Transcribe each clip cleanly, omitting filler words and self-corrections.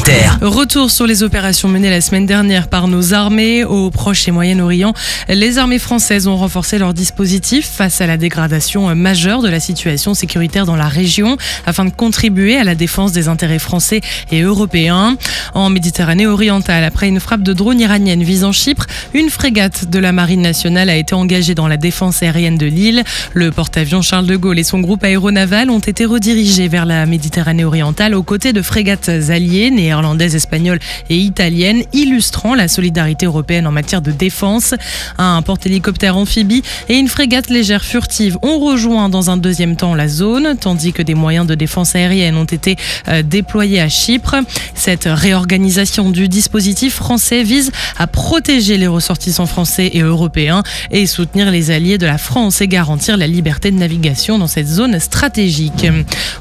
Terre. Retour sur les opérations menées la semaine dernière par nos armées au Proche et Moyen-Orient. Les armées françaises ont renforcé leur dispositif face à la dégradation majeure de la situation sécuritaire dans la région afin de contribuer à la défense des intérêts français et européens. En Méditerranée orientale, après une frappe de drone iranienne visant Chypre, une frégate de la Marine nationale a été engagée dans la défense aérienne de l'île. Le porte-avions Charles de Gaulle et son groupe aéronaval ont été redirigés vers la Méditerranée orientale aux côtés de frégates alliées, néerlandaises, espagnoles et italiennes, illustrant la solidarité européenne en matière de défense. Un porte-hélicoptère amphibie et une frégate légère furtive ont rejoint dans un deuxième temps la zone, tandis que des moyens de défense aérienne ont été déployés à Chypre. Cette réorganisation du dispositif français vise à protéger les ressortissants français et européens et soutenir les alliés de la France et garantir la liberté de navigation dans cette zone stratégique.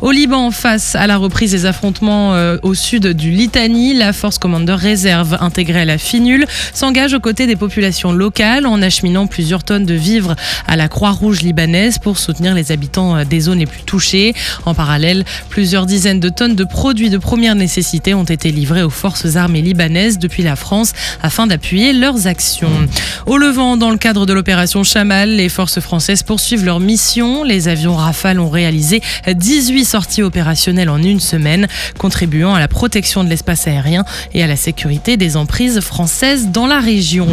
Au Liban, face à la reprise des affrontements au sud du Litani, la Force Commander Réserve intégrée à la FINUL s'engage aux côtés des populations locales en acheminant plusieurs tonnes de vivres à la Croix-Rouge libanaise pour soutenir les habitants des zones les plus touchées. En parallèle, plusieurs dizaines de tonnes de produits de première nécessité ont été livrées aux forces armées libanaises depuis la France afin d'appuyer leurs actions. Au Levant, dans le cadre de l'opération Chamal, les forces françaises poursuivent leur mission. Les avions Rafale ont réalisé 18 sorties opérationnelles en une semaine, contribuant à la protection de l'espace aérien et à la sécurité des emprises françaises dans la région.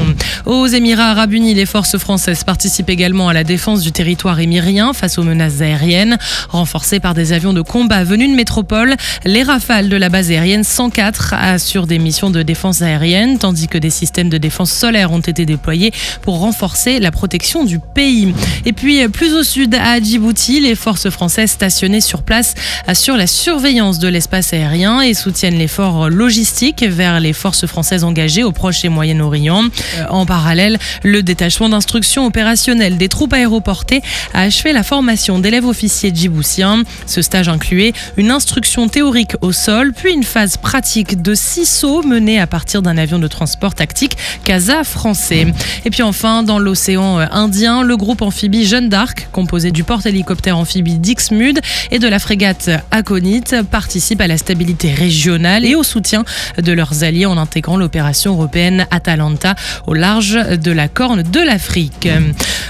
Aux Émirats arabes unis, les forces françaises participent également à la défense du territoire émirien face aux menaces aériennes. Renforcées par des avions de combat venus de métropole, les Rafales de la base aérienne 104 assurent des missions de défense aérienne, tandis que des systèmes de défense solaire ont été déployés pour renforcer la protection du pays. Et puis, plus au sud, à Djibouti, les forces françaises stationnées sur place assurent la surveillance de l'espace aérien et soutiennent l'effort logistique vers les forces françaises engagées au Proche et Moyen-Orient. En parallèle, le détachement d'instruction opérationnelle des troupes aéroportées a achevé la formation d'élèves officiers djiboutiens. Ce stage incluait une instruction théorique au sol, puis une phase pratique de 6 sauts menés à partir d'un avion de transport tactique CASA français. Et puis enfin, dans l'océan Indien, le groupe amphibie Jeanne d'Arc, composé du porte-hélicoptère amphibie Dixmude et de la frégate Aconite, participe à la stabilité régionale et au soutien de leurs alliés en intégrant l'opération européenne Atalanta au large de la Corne de l'Afrique.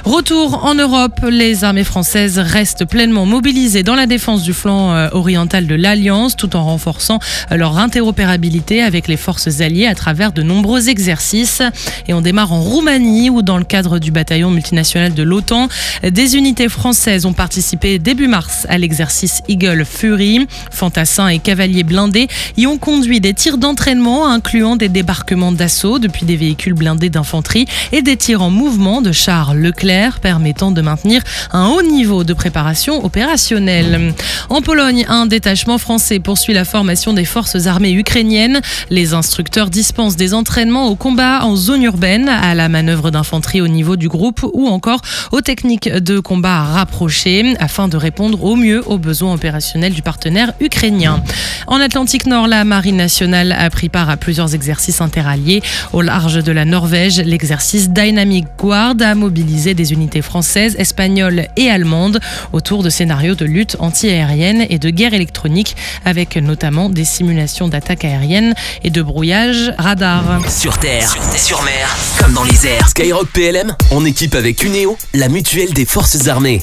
Retour en Europe, les armées françaises restent pleinement mobilisées dans la défense du flanc oriental de l'Alliance, tout en renforçant leur interopérabilité avec les forces alliées à travers de nombreux exercices. Et on démarre en Roumanie, où dans le cadre du bataillon multinational de l'OTAN, des unités françaises ont participé début mars à l'exercice Eagle Fury. Fantassins et cavaliers blindés y ont conduit des tirs d'entraînement, incluant des débarquements d'assaut depuis des véhicules blindés d'infanterie et des tirs en mouvement de chars Leclerc, permettant de maintenir un haut niveau de préparation opérationnelle. En Pologne, un détachement français poursuit la formation des forces armées ukrainiennes. Les instructeurs dispensent des entraînements au combat en zone urbaine, à la manœuvre d'infanterie au niveau du groupe ou encore aux techniques de combat rapprochées afin de répondre au mieux aux besoins opérationnels du partenaire ukrainien. En Atlantique Nord, la Marine nationale a pris part à plusieurs exercices interalliés. Au large de la Norvège, l'exercice Dynamic Guard a mobilisé des unités françaises, espagnoles et allemandes autour de scénarios de lutte anti-aérienne et de guerre électronique, avec notamment des simulations d'attaques aériennes et de brouillage radar. Sur terre, sur mer, comme dans les airs. Skyrock PLM, en équipe avec Uneo, la mutuelle des forces armées.